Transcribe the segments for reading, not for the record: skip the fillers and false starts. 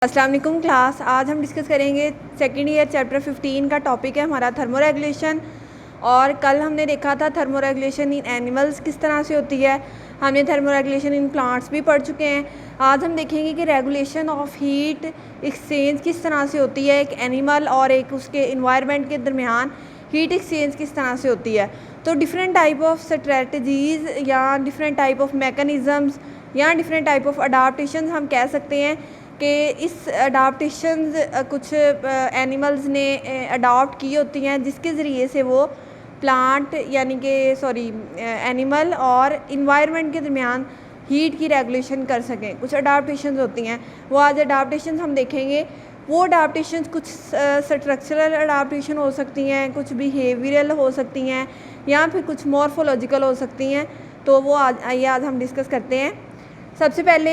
अस्सलाम वालेकुम क्लास। आज हम डिस्कस करेंगे सेकेंड ईयर चैप्टर 15 का टॉपिक है हमारा थर्मोरेगुलेशन। और कल हमने देखा था थर्मोरेगुलेशन इन एनिमल्स किस तरह से होती है। हमने थर्मोरेगुलेशन इन प्लांट्स भी पढ़ चुके हैं। आज हम देखेंगे कि रेगुलेशन ऑफ हीट एक्सचेंज किस तरह से होती है, एक एनिमल और एक उसके इन्वायरमेंट के दरमियान हीट एक्सचेंज किस तरह से होती है। तो डिफरेंट टाइप ऑफ स्ट्रेटजीज़ या डिफरेंट टाइप ऑफ मैकेनिज़म्स या डिफरेंट टाइप ऑफ अडाप्टेशन हम कह सकते हैं कि इस अडाप्टेशन कुछ एनिमल्स ने अडॉप्ट की होती हैं, जिसके ज़रिए से वो प्लांट यानी कि एनिमल और इन्वायरमेंट के दरमियान हीट की रेगुलेशन कर सकें। कुछ अडाप्टेशन होती हैं, वो आज अडाप्टेशन हम देखेंगे। वो अडाप्टेशन कुछ स्ट्रक्चरल अडाप्टेशन हो सकती हैं, कुछ बिहेवियरल हो सकती हैं या फिर कुछ मॉर्फोलॉजिकल हो सकती हैं। तो वो आज हम डिस्कस करते हैं। सबसे पहले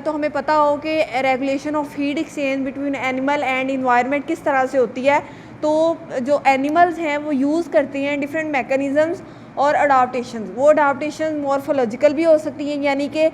तो हमें पता हो कि regulation of heat exchange between animal and environment किस तरह से होती है। तो जो एनिमल्स हैं वो यूज़ करते हैं डिफरेंट मैकेनिज़म्स और अडाप्टेशन। वो अडाप्टेशन मॉर्फोलॉजिकल भी हो सकती हैं, यानी कि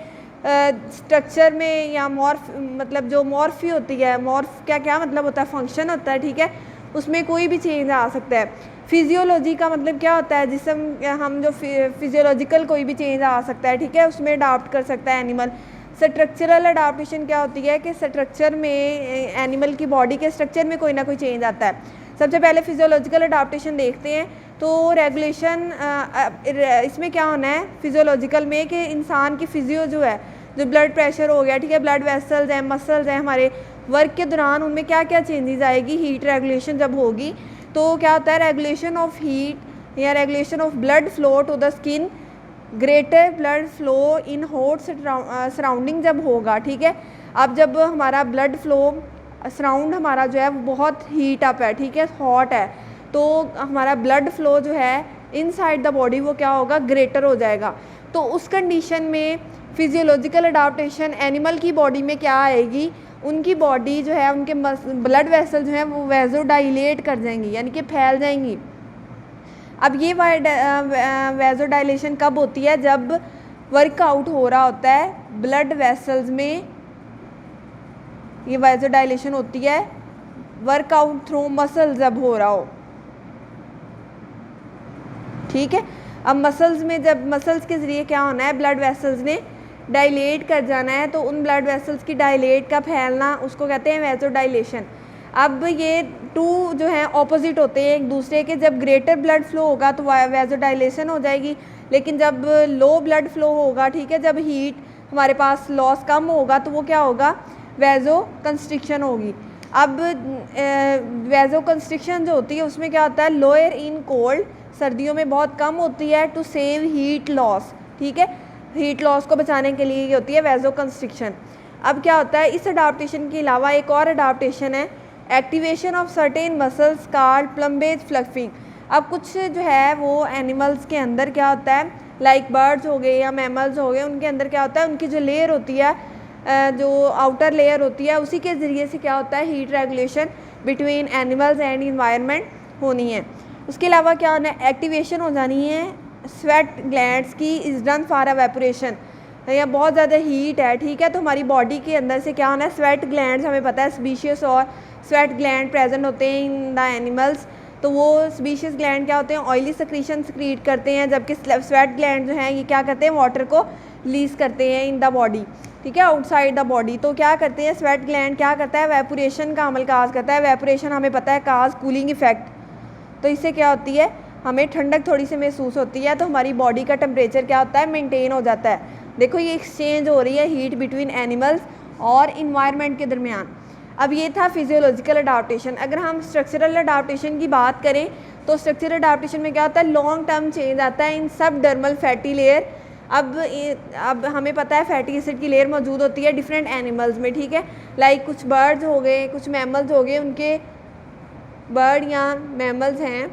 स्ट्रक्चर में या मतलब जो मॉर्फी होती है, मॉर्फ क्या मतलब होता है, फंक्शन होता है, ठीक है, उसमें कोई भी चेंज आ सकता है। फिजियोलॉजी का मतलब क्या होता है, जिसम हम जो फिजियोलॉजिकल कोई भी चेंज आ सकता है, ठीक है, उसमें अडाप्ट कर सकता है एनिमल। स्ट्रक्चरल अडाप्टेशन क्या होती है कि स्ट्रक्चर में एनिमल की बॉडी के स्ट्रक्चर में कोई ना कोई चेंज आता है। सबसे पहले फिजियोलॉजिकल अडाप्टेशन देखते हैं। तो रेगुलेशन इसमें क्या होना है फिजियोलॉजिकल में कि इंसान की फिजियो जो है, जो ब्लड प्रेशर हो गया, ठीक है, ब्लड वेसल्स हैं, मसल्स हैं, हमारे वर्क के दौरान उनमें क्या क्या चेंजेस आएगी हीट रेगुलेशन जब होगी। तो क्या होता है रेगुलेशन ऑफ हीट या regulation of blood flow to the skin, greater blood flow in hot surrounding जब होगा, ठीक है। अब जब हमारा ब्लड फ्लो सराउंड हमारा जो है वो बहुत हीट अप है, ठीक है, हॉट है, तो हमारा ब्लड फ्लो जो है इनसाइड द बॉडी वो क्या होगा, ग्रेटर हो जाएगा। तो उस कंडीशन में फिजियोलॉजिकल अडाप्टेशन एनिमल की बॉडी में क्या आएगी, उनकी बॉडी जो है, उनके ब्लड वेसल जो है वो वेजोडाइलेट कर जाएंगी, यानी कि फैल जाएंगी। अब ये वेजोडाइलेशन कब होती है, जब वर्कआउट हो रहा होता है ब्लड वेसल्स में, ये वेजोडाइलेशन होती है वर्कआउट थ्रू मसल्स जब हो रहा हो, ठीक है। अब मसल्स में जब मसल्स के ज़रिए क्या होना है, ब्लड वेसल्स ने डायलेट कर जाना है, तो उन ब्लड वेसल्स की डायलेट का फैलना उसको कहते हैं वेजोडाइलेशन। अब ये टू जो है ऑपोजिट होते हैं एक दूसरे के। जब ग्रेटर ब्लड फ्लो होगा तो वेजोडाइलेशन हो जाएगी, लेकिन जब लो ब्लड फ्लो होगा, ठीक है, जब हीट हमारे पास लॉस कम होगा तो वो क्या होगा, वेजो कंस्ट्रिक्शन होगी। अब वेजो कंस्ट्रिक्शन जो होती है उसमें क्या होता है, लोअर इन कोल्ड, सर्दियों में बहुत कम होती है, टू सेव हीट लॉस, ठीक है, हीट लॉस को बचाने के लिए ये होती है वेजो कंस्ट्रिक्शन। अब क्या होता है, इस अडाप्टेशन के अलावा एक और अडाप्टेशन है, activation of certain muscles card plumage fluffing. अब कुछ जो है वो एनिमल्स के अंदर क्या होता है, लाइक बर्ड्स हो गए या मैमल्स हो गए, उनके अंदर क्या होता है, उनकी जो लेयर होती है, जो आउटर लेयर होती है, उसी के ज़रिए से क्या होता है heat regulation between animals and environment होनी है। उसके अलावा क्या होना है, एक्टिवेशन हो जानी है स्वेट ग्लैंड्स की, इज़ डन फॉर एवेपोरेशन, या बहुत ज़्यादा हीट है, ठीक है, तो हमारी बॉडी के अंदर से क्या होना है, स्वेट ग्लैंड्स, हमें पता है स्पीशियस और स्वेट ग्लैंड प्रेजेंट होते हैं इन द एनिमल्स। तो वो स्पीशियस ग्लैंड क्या होते हैं, ऑयली सक्रीशन सक्रीट करते हैं, जबकि स्वेट ग्लैंड जो हैं ये क्या करते हैं, वाटर को रिलीज करते हैं इन द बॉडी, ठीक है, आउटसाइड द बॉडी। तो क्या करते हैं, स्वेट ग्लैंड क्या करता है, वेपोरेशन का अमल काज करता है। वेपोरेशन हमें पता है काज कूलिंग इफेक्ट, तो इससे क्या होती है, हमें ठंडक थोड़ी सी महसूस होती है, तो हमारी बॉडी का टेम्परेचर क्या होता है, मेंटेन हो जाता है। देखो ये एक्सचेंज हो रही है हीट बिटवीन एनिमल्स और इन्वायरमेंट के दरमियान। अब ये था फिजियोलॉजिकल अडाप्टेशन। अगर हम स्ट्रक्चरल अडाप्टेशन की बात करें तो स्ट्रक्चरल अडाप्टेशन में क्या होता है, लॉन्ग टर्म चेंज आता है इन सब डर्मल फैटी लेयर। अब हमें पता है फैटी एसिड की लेयर मौजूद होती है डिफरेंट एनिमल्स में, ठीक है, लाइक कुछ बर्ड्स हो गए, कुछ मैमल्स हो गए, उनके बर्ड या मैमल्स हैं,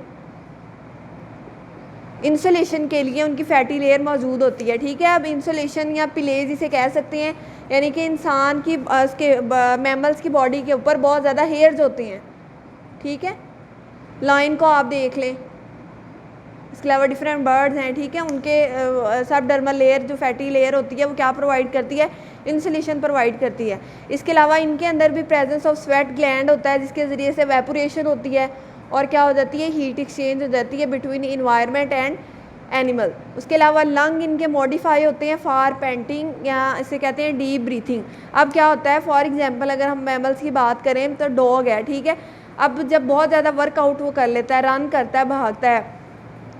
इंसुलेशन के लिए उनकी फैटी लेयर मौजूद होती है, ठीक है। अब इंसुलेशन या पिलेज इसे कह सकते हैं, यानी कि इंसान की मैमल्स की बॉडी के ऊपर बहुत ज़्यादा हेयर्स होते हैं, ठीक है। लाइन को आप देख लें, इसके अलावा डिफरेंट बर्ड्स हैं, ठीक है, उनके सब डर्मल लेयर जो फैटी लेयर होती है वो क्या प्रोवाइड करती है, इंसुलेशन प्रोवाइड करती है। इसके अलावा इनके अंदर भी प्रेजेंस ऑफ स्वेट ग्लैंड होता है जिसके ज़रिए से वेपोरेशन होती है और क्या हो जाती है, हीट एक्सचेंज हो जाती है बिटवीन इन्वायरमेंट एंड एनिमल। उसके अलावा लंग इनके मॉडिफाई होते हैं फॉर पेंटिंग या इसे कहते हैं डीप ब्रीथिंग। अब क्या होता है, फॉर एग्जांपल अगर हम मैमल्स की बात करें तो डॉग है, ठीक है, अब जब बहुत ज़्यादा वर्कआउट वो कर लेता है, रन करता है, भागता है,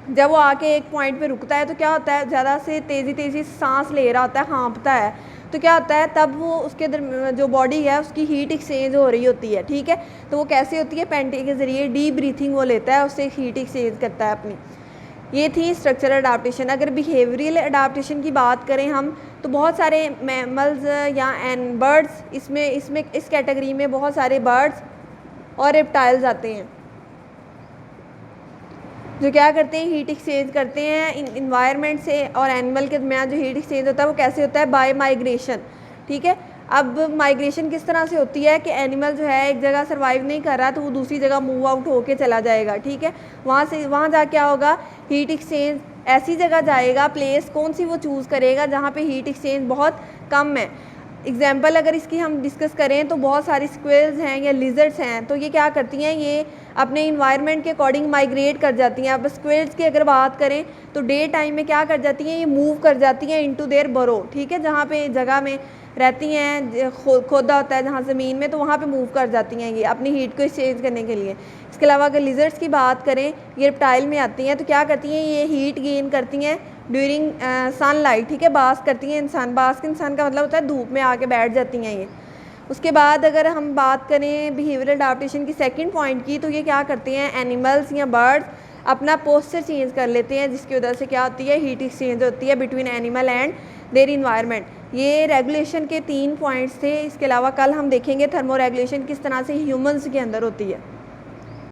जब वो आके एक पॉइंट पे रुकता है तो क्या होता है, ज़्यादा से तेज़ी सांस ले रहा होता है, हाँफता है, तो क्या होता है, तब वो उसके जो बॉडी है उसकी हीट एक्सचेंज हो रही होती है, ठीक है। तो वो कैसे होती है, पेंटिंग के ज़रिए डीप ब्रीथिंग वो लेता है, उससे हीट एक्सचेंज करता है अपनी। ये थी स्ट्रक्चरल अडाप्टेशन। अगर बिहेवियरल अडाप्टेशन की बात करें हम तो बहुत सारे मैमल्स या एंड बर्ड्स इसमें इस कैटेगरी में बहुत सारे बर्ड्स और रेप्टाइल्स आते हैं जो क्या करते हैं, हीट एक्सचेंज करते हैं इन्वायरमेंट से और एनिमल के दरमियान जो हीट एक्सचेंज होता है वो कैसे होता है, बाय माइग्रेशन, ठीक है। अब माइग्रेशन किस तरह से होती है कि एनिमल जो है एक जगह सर्वाइव नहीं कर रहा तो वो दूसरी जगह मूव आउट होके चला जाएगा, ठीक है, वहाँ जा क्या होगा, हीट एक्सचेंज ऐसी जगह जाएगा, प्लेस कौन सी वो चूज़ करेगा जहाँ पे हीट एक्सचेंज बहुत कम है। एग्जाम्पल अगर इसकी हम डिस्कस करें तो बहुत सारी स्क्विल्स हैं या लिजर्ड्स हैं, तो ये क्या करती हैं, ये अपने इन्वायरमेंट के अकॉर्डिंग माइग्रेट कर जाती हैं। अब स्क्विल्स की अगर बात करें तो डे टाइम में क्या कर जाती हैं, ये मूव कर जाती हैं इनटू देयर बरो, ठीक है, जहाँ पे जगह में रहती हैं, खोदा होता है जहाँ ज़मीन में, तो वहाँ पे मूव कर जाती हैं ये अपनी हीट को एक्सचेंज करने के लिए। इसके अलावा अगर लिजर्ड्स की बात करें, ये रेप्टाइल में आती हैं, तो क्या करती हैं, ये हीट गेन करती हैं ड्यूरिंग सनलाइट, ठीक है, बास्क करती हैं इंसान, बास्क इंसान का मतलब होता है धूप में आके बैठ जाती हैं ये। उसके बाद अगर हम बात करें बिहेवियरल अडाप्टेशन की सेकंड पॉइंट की, तो ये क्या करते हैं, एनिमल्स या बर्ड्स अपना पोस्चर चेंज कर लेते हैं जिसकी वजह से क्या होती है, हीट एक्सचेंज होती है between animal and their environment. ये रेगुलेशन के 3 पॉइंट्स थे। इसके अलावा कल हम देखेंगे थर्मो रेगुलेशन किस तरह से ह्यूमंस के अंदर होती है।